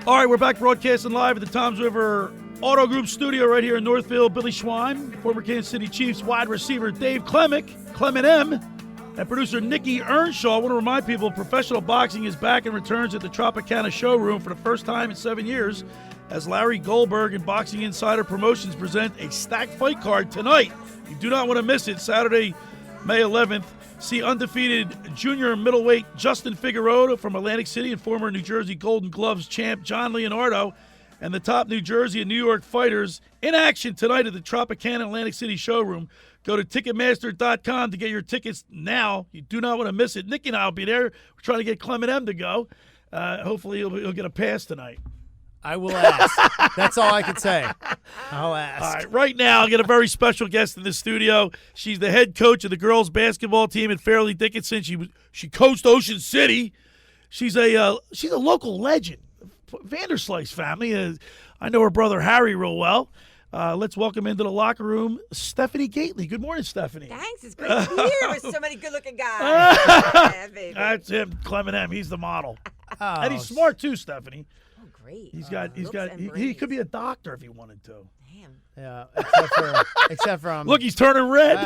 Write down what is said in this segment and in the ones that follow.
All right, we're back broadcasting live at the Toms River Auto Group studio right here in Northfield. Billy Schweim, former Kansas City Chiefs wide receiver Dave Clement M., and producer Nikki Earnshaw. I want to remind people professional boxing is back and returns at the Tropicana showroom for the first time in 7 years as Larry Goldberg and Boxing Insider Promotions present a stacked fight card tonight. You do not want to miss it. Saturday, May 11th. See undefeated junior middleweight Justin Figueroa from Atlantic City and former New Jersey Golden Gloves champ John Leonardo and the top New Jersey and New York fighters in action tonight at the Tropicana Atlantic City showroom. Go to Ticketmaster.com to get your tickets now. You do not want to miss it. Nikki and I will be there. We're trying to get Clement M. to go. Hopefully he'll get a pass tonight. I will ask. That's all I can say. I'll ask. All right, right now, I get a very special guest in the studio. She's the head coach of the girls' basketball team at Farleigh Dickinson. She coached Ocean City. She's a local legend, Vanderslice family. I know her brother Harry real well. Let's welcome into the locker room Stephanie Gaitley. Good morning, Stephanie. Thanks. It's great to be here with so many good-looking guys. Yeah, baby. That's him, Clement M. He's the model, Oh, and he's smart too, Stephanie. Great. He could be a doctor if he wanted to. Damn. Yeah, except for Look, he's turning red.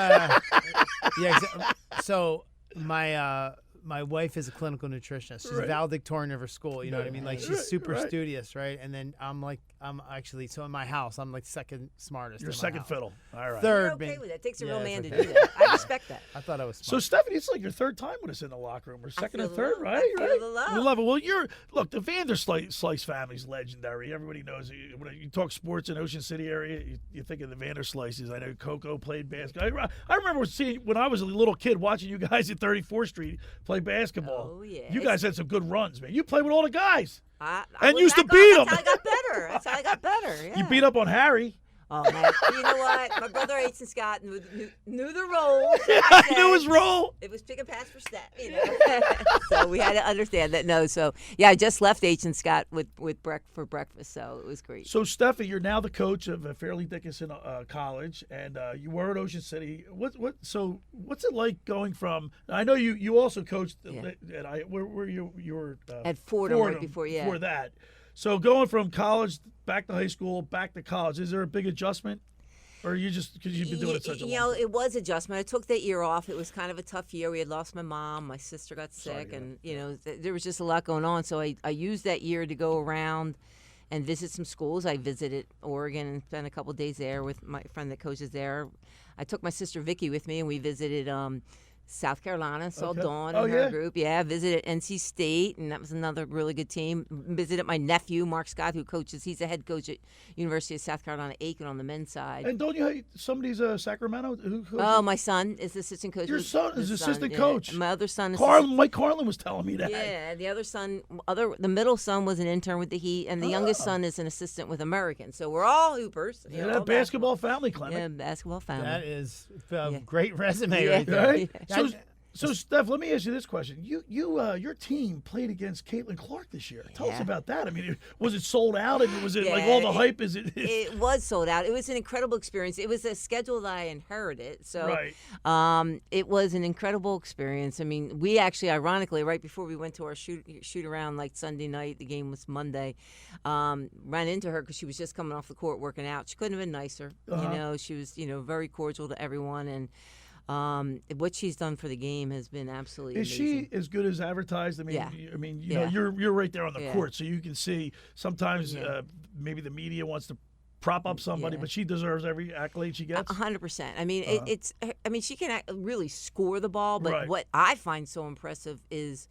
So my wife is a clinical nutritionist. She's Right. valedictorian of her school. You know what I mean? Like she's super right. studious, right? And then I'm actually so in my house I'm like second smartest. You're in my second house. fiddle. All right. Third. You're okay being- with that. It takes a Yeah, real it's man to okay. do that. I respect that. I thought I was So smart. Stephanie, it's like your third time with us in the locker room. We're second or feel the third, love. right? I feel right? the love. We love it. Well, look, the Vanderslice family's legendary. Everybody knows. When you talk sports in Ocean City area, you think of the Vanderslices. I know Coco played basketball. I remember seeing when I was a little kid watching you guys at 34th Street play basketball. Oh, yeah. You guys had some good runs, man. You played with all the guys. I And was used to back beat on. 'em. That's how I got better. That's how I got better. Yeah. You beat up on Harry. Oh, man. You know what? My brother H and Scott knew the roles. I knew his role. It was pick and pass for Steph, you know. So we had to understand that. No, so yeah, I just left H and Scott for breakfast, so it was great. So, Stephanie, you're now the coach of Farleigh Dickinson College, and you were at Ocean City. What's it like going from? I know you also coached. Yeah. Where you were At Fordham right before, yeah. Before that, so going from college back to high school, back to college, is there a big adjustment, or you just because you've been doing it such a long time? It was adjustment. I took that year off. It was kind of a tough year. We had lost my mom. My sister got sick, and there was just a lot going on. So I used that year to go around and visit some schools. I visited Oregon and spent a couple days there with my friend that coaches there. I took my sister Vicky with me, and we visited South Carolina, saw Dawn and her group. Yeah, visited NC State, and that was another really good team. Visited my nephew, Mark Scott, who coaches. He's a head coach at University of South Carolina, Aiken on the men's side. And don't you have somebody's Sacramento? Who Oh, my son is the assistant coach. Your son is assistant yeah. coach. My other son is Mike Carlin was telling me that. Yeah, the other son, the middle son was an intern with the Heat, and the youngest son is an assistant with American. So we're all hoopers. Yeah, that basketball family, Clement. Yeah, basketball family. That is a great resume Yeah. right there. Right? Yeah. So, Steph, let me ask you this question. Your team played against Caitlin Clark this year. Tell us Yeah. about that. I mean, was it sold out? I mean, was it like all the hype? It was sold out. It was an incredible experience. It was a schedule that I inherited. So Right. it was an incredible experience. I mean, we actually, ironically, right before we went to our shoot around like Sunday night, the game was Monday, ran into her because she was just coming off the court working out. She couldn't have been nicer. She was, very cordial to everyone. And what she's done for the game has been absolutely Is amazing. she as good as advertised? I mean, Yeah. you know, you're right there on the Yeah. court, so you can see sometimes maybe the media wants to prop up somebody, but she deserves every accolade she gets. 100%. I mean, she can really score the ball, but Right. what I find so impressive is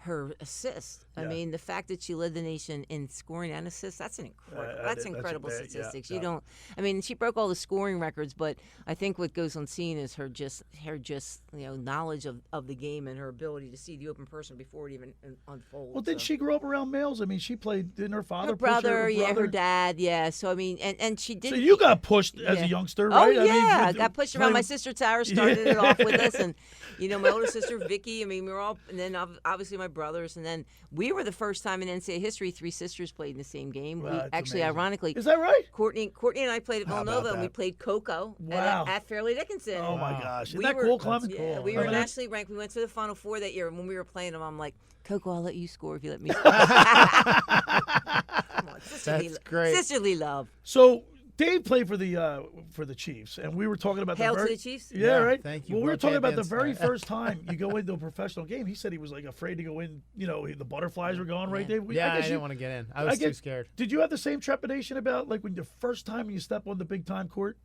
her assists. I Yeah. mean, the fact that she led the nation in scoring and assists, that's an incredible statistics. You don't, I mean, she broke all the scoring records, but I think what goes unseen is her knowledge of the game and her ability to see the open person before it even unfolds. Well, didn't she grow up around males? I mean, she played, didn't her father her push her? brother, Her brother? her dad, yeah. So I mean, and she did. So you got pushed as a youngster, right? Oh, I yeah. mean, Got pushed around. My sister Tara started it off with us. And, my older sister Vicky. I mean, we were all, and then obviously my brothers. And then we were the first time in NCAA history 3 sisters played in the same game. Wow, We that's actually, amazing. ironically. Is that right? Courtney and I played at How about Villanova, and that? we played Coco Wow. at Farleigh Dickinson. Oh, my gosh. Isn't We that were- cool, Clement? Yeah, we I were mean, nationally ranked. We went to the Final Four that year, and when we were playing them, I'm like, Coco, I'll let you score if you let me score. That's great. Sisterly love. So Dave played for the Chiefs, and we were talking about Hail the to very the Chiefs. yeah, right. Thank you. Well, we were World talking about the champions. very first time you go into a professional game. He said he was like afraid to go in. You know, the butterflies were going right, Dave. Yeah, I guess didn't want to get in. I was too scared. Did you have the same trepidation about like when the first time you step on the big time court?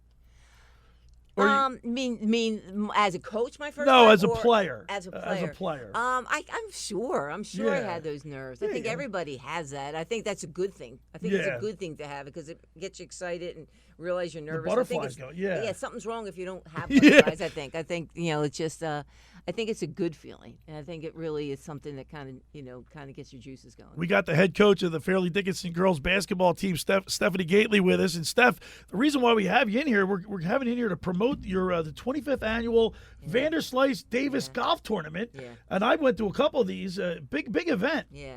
Or Mean as a coach, my first no, time, as a or player. As a player. As a player. I'm sure I Yeah. had those nerves. Yeah, I think yeah. everybody has that. I think that's a good thing. I think it's a good thing to have because it gets you excited and realize you're nervous. butterflies go, yeah. Yeah, something's wrong if you don't have Yeah. butterflies. I think it's just. I think it's a good feeling, and I think it really is something that kind of gets your juices going. We got the head coach of the Farleigh Dickinson girls basketball team, Stephanie Gaitley, with us. And Steph, the reason why we have you in here, we're having you in here to promote your the 25th annual Vanderslice Davis Golf Tournament. Yeah. And I went to a couple of these. Big event. Yeah,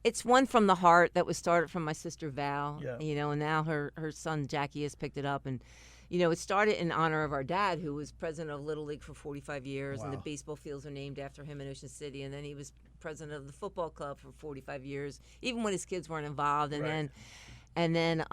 it's one from the heart that was started from my sister Val. Yeah. And now her son Jackie has picked it up, and it started in honor of our dad, who was president of Little League for 45 years, and the baseball fields are named after him in Ocean City. And then he was president of the football club for 45 years, even when his kids weren't involved. And then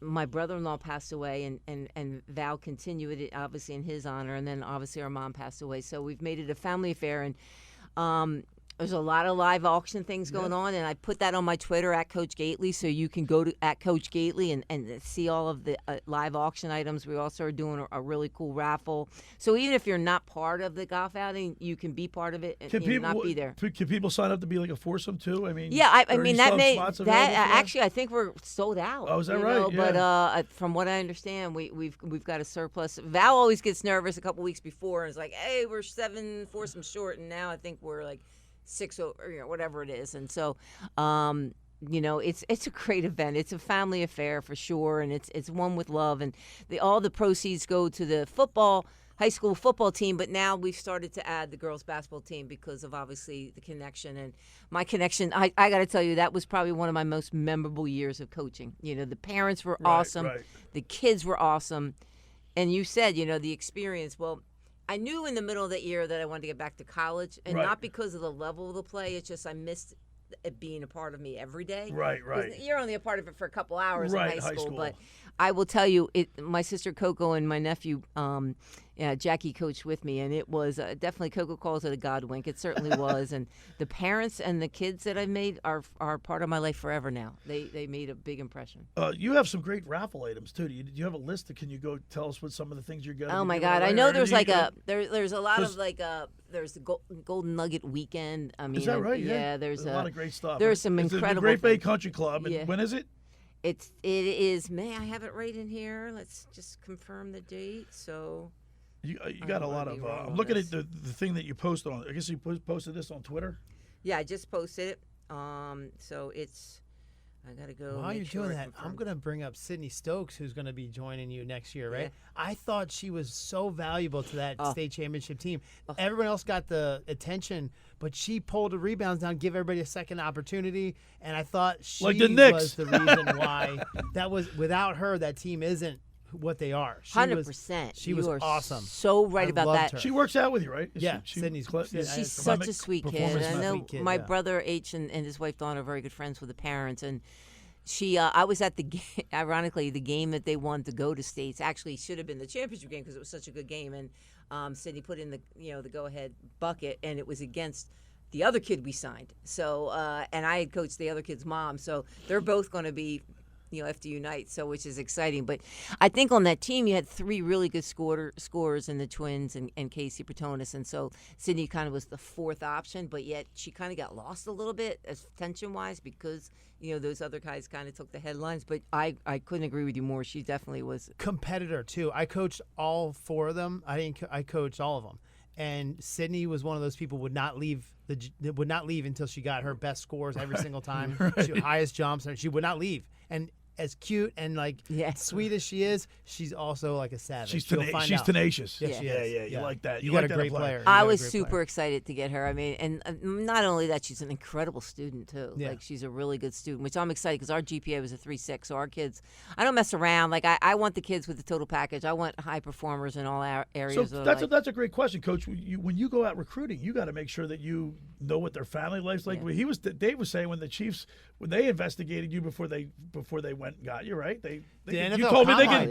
my brother-in-law passed away, and Val continued it obviously in his honor. And then obviously our mom passed away, so we've made it a family affair. And there's a lot of live auction things going on, and I put that on my Twitter at Coach Gaitley, so you can go to at Coach Gaitley and see all of the live auction items. We also are doing a really cool raffle, so even if you're not part of the golf outing, you can be part of it and not be there. Can people sign up to be like a foursome too? I mean, yeah, I mean that may spots that available for that? actually I think we're sold out. Oh, is that right? Yeah. But from what I understand, we've got a surplus. Val always gets nervous a couple weeks before and is like, "Hey, we're 7 foursomes short," and now I think we're like 6 or whatever it is. And so it's a great event. It's a family affair for sure, and it's one with love, and all the proceeds go to the high school football team, but now we've started to add the girls basketball team because of obviously the connection. And my connection, I got to tell you, that was probably one of my most memorable years of coaching. The parents were awesome. Right. The kids were awesome. And you said, the experience, well, I knew in the middle of that year that I wanted to get back to college, and not because of the level of the play. It's just I missed it being a part of me every day. Right. You're only a part of it for a couple hours Right, in high school, school. but I will tell you, my sister Coco and my nephew Jackie coached with me, and it was definitely, Coco calls it a God wink. It certainly was, and the parents and the kids that I've made are part of my life forever now. They made a big impression. You have some great raffle items too. Do you have a list? Can you go tell us what some of the things you're going to Oh my God! I know there's like there's a lot of there's the Golden Nugget weekend. I mean, is that right? Yeah, there's a lot of great stuff. There's some it's incredible. The Great Bay things. Country Club. And when is it? It is May. I have it right in here. Let's just confirm the date. So. You got a lot of. I'm looking at the thing that you posted on. I guess you posted this on Twitter. Yeah, I just posted it. So it's. I gotta go. While you're doing that, I'm gonna bring up Sydney Stokes, who's gonna be joining you next year, right? Yeah. I thought she was so valuable to that state championship team. Everyone else got the attention, but she pulled the rebounds down, give everybody a second opportunity, and I thought she like the Knicks. was the reason why that was. Without her, that team isn't what they are. 100%. She was awesome. So right I about loved that. her. She works out with you, right? Sydney's. She's such a sweet kid. I know my yeah. brother H and his wife Dawn are very good friends with the parents, and she. I was at the ironically the game that they wanted to go to states. Actually, should have been the championship game because it was such a good game, and Sydney put in the go ahead bucket, and it was against the other kid we signed. So and I had coached the other kid's mom, so they're both going to be. FDU Knights, so which is exciting. But I think on that team you had 3 really good scorers in the twins and Casey Bratonis, and so Sydney kind of was the 4th option, but yet she kind of got lost a little bit as tension-wise because those other guys kind of took the headlines. But I couldn't agree with you more. She definitely was competitor too. I coached all 4 of them. I coached all of them, and Sydney was one of those people would not leave until she got her best scores every single time, highest jumps, and she would not leave. And as cute and like sweet as she is, she's also like a savage. She's You'll find out. tenacious. Yes, she is. Yeah. You like that. You like got a that great player. player. I was super excited to get her. I mean, and not only that, she's an incredible student too. Yeah. Like she's a really good student, which I'm excited because our GPA was a 3.6. So our kids, I don't mess around. Like I want the kids with the total package. I want high performers in all areas. So that's a great question, Coach. When you go out recruiting, you got to make sure that you know what their family life's like. Yeah. Dave was saying when the Chiefs they investigated you before they went and got you, right? The you NFL told me Combine.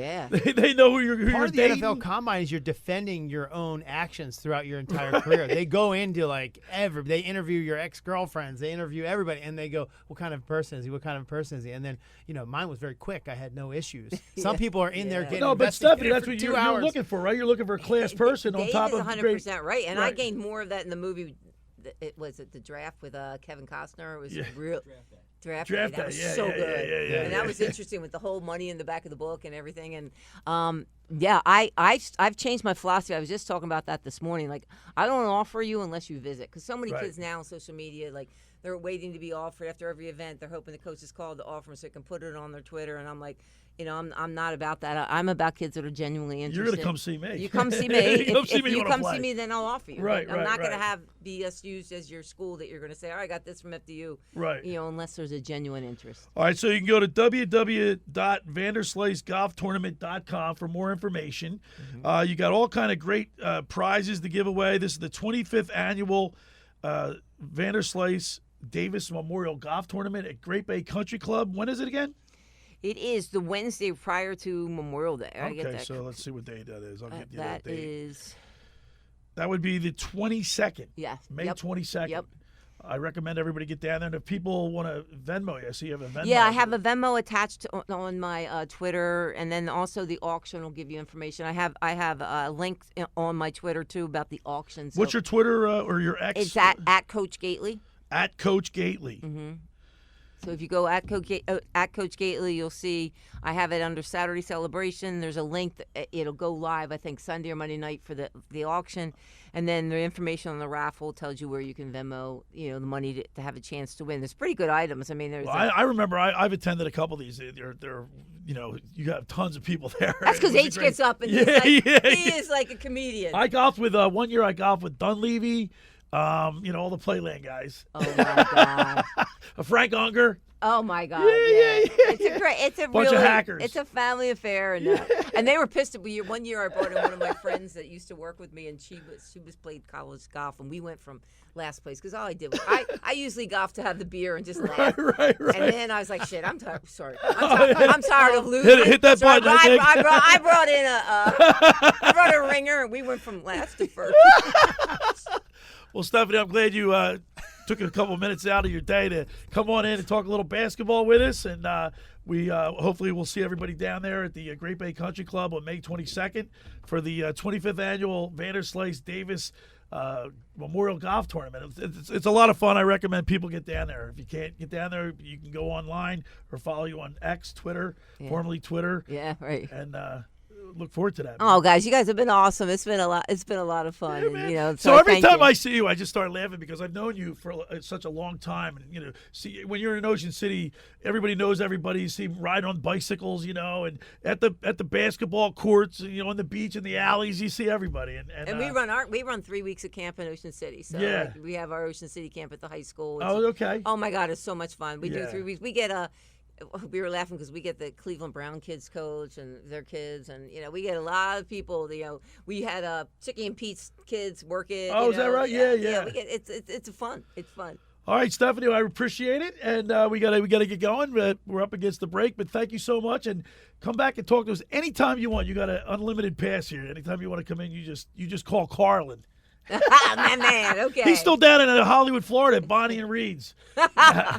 they know who you're Part of the dating. NFL Combine is you're defending your own actions throughout your entire career. They go into like they interview your ex-girlfriends, they interview everybody, and they go, "What kind of person is he? What kind of person is he?" And then mine was very quick. I had no issues. Some people are in there getting but Stephanie, that's for what 2 you're hours. looking for, right? You're looking for a class person on top of 100% right. And I Right. gained more of that in the movie. It was the draft with Kevin Costner. It was real. Draft Day. That was so good. And that was interesting with the whole money in the back of the book and everything. And I've changed my philosophy. I was just talking about that this morning. Like, I don't offer you unless you visit. Because so many kids now on social media, like, they're waiting to be offered after every event. They're hoping the coach is called to offer them so they can put it on their Twitter. And I'm like, I'm not about that. I'm about kids that are genuinely interested. You're going to come see me. You come see me. If you come see me, then I'll offer you. Right, I'm not going to right. have BS used as your school that you're going to say, I got this from FDU. Right. Unless there's a genuine interest. All right, so you can go to www.vanderslicegolftournament.com for more information. You got all kind of great prizes to give away. This is the 25th annual Vanderslice Davis Memorial Golf Tournament at Great Bay Country Club. When is it again? It is the Wednesday prior to Memorial Day. Okay, so let's see what day that is. I'll get you that date. That would be the 22nd. Yes. May 22nd. Yep. I recommend everybody get down there. And if people want to Venmo you, I see you have a Venmo. Yeah, I have a Venmo attached on my Twitter, and then also the auction will give you information. I have a link on my Twitter, too, about the auction. What's your Twitter or your X? It's at Coach Gaitley. At Coach Gaitley. Mm-hmm. So if you go at Coach Gaitley, you'll see I have it under Saturday Celebration. There's a link. It'll go live, I think, Sunday or Monday night for the auction. And then the information on the raffle tells you where you can Venmo, the money to have a chance to win. There's pretty good items. I mean, there's. I remember I've attended a couple of these. They're you have tons of people there. That's because H gets up and he is like a comedian. I golfed with 1 year. I golfed with Dunleavy. All the Playland guys. Oh my God. Frank Unger. Oh my God! Yeah. It's a bunch really, of hackers. It's a family affair, and they were pissed at me. 1 year, I brought in one of my friends that used to work with me, and she was played college golf, and we went from last place because all I did was I usually golf to have the beer and just laugh. Right. And then I was like, shit, I'm tired of losing. Hit that button. I brought a ringer, and we went from last to first. Well, Stephanie, I'm glad you took a couple minutes out of your day to come on in and talk a little basketball with us. And we hopefully we'll see everybody down there at the Great Bay Country Club on May 22nd for the 25th annual Vanderslice Davis Memorial Golf Tournament. It's a lot of fun. I recommend people get down there. If you can't get down there, you can go online or follow you on X, Twitter, formerly Twitter. Yeah, right. And look forward to that. Oh, guys, you guys have been awesome. It's been a lot of fun. Yeah, and, so every time I see you, I just start laughing because I've known you for such a long time. And see when you're in Ocean City, everybody knows everybody. You see them ride on bicycles, and at the basketball courts, on the beach in the alleys, you see everybody. And we run 3 weeks of camp in Ocean City. So we have our Ocean City camp at the high school. Okay. Oh my God, it's so much fun. We do 3 weeks. We get we were laughing because we get the Cleveland Brown kids coach and their kids, and we get a lot of people. We had Chicky and Pete's kids work it. Oh, is that right? Yeah. We get it's fun. It's fun. All right, Stephanie, I appreciate it, and we gotta get going. We're up against the break, but thank you so much, and come back and talk to us anytime you want. You got an unlimited pass here. Anytime you want to come in, you just call Carlin. man, okay. He's still down in Hollywood, Florida, at Bonnie and Reed's.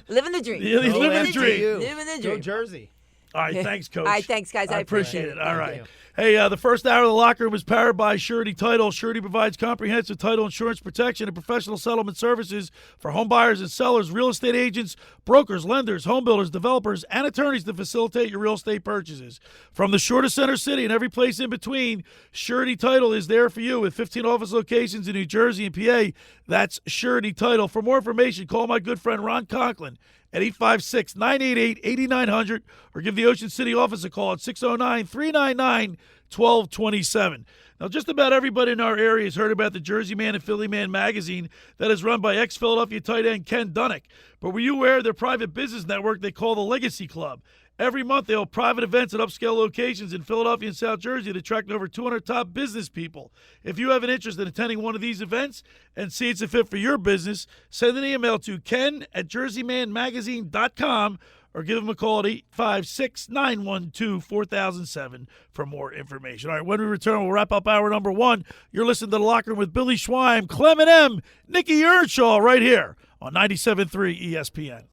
Living the dream. Yeah, he's living the dream. Living the dream. Go Jersey. All right, thanks, Coach. All right, thanks, guys. I appreciate it. All right. you. Hey, the first hour of the locker room is powered by Surety Title. Surety provides comprehensive title insurance protection and professional settlement services for home buyers and sellers, real estate agents, brokers, lenders, home builders, developers, and attorneys to facilitate your real estate purchases. From the shore to Center City and every place in between, Surety Title is there for you with 15 office locations in New Jersey and PA. That's Surety Title. For more information, call my good friend Ron Conklin at 856-988-8900 or give the Ocean City office a call at 609-399-1227. Now, just about everybody in our area has heard about the Jersey Man and Philly Man magazine that is run by ex-Philadelphia tight end Ken Dunnick. But were you aware of their private business network they call the Legacy Club? Every month, they hold private events at upscale locations in Philadelphia and South Jersey to attract over 200 top business people. If you have an interest in attending one of these events and see it's a fit for your business, send an email to ken@jerseymanmagazine.com or give them a call at 856-912-4007 for more information. All right, when we return, we'll wrap up hour number one. You're listening to The Locker Room with Billy Schweim, Clement M., Nikki Earnshaw right here on 97.3 ESPN.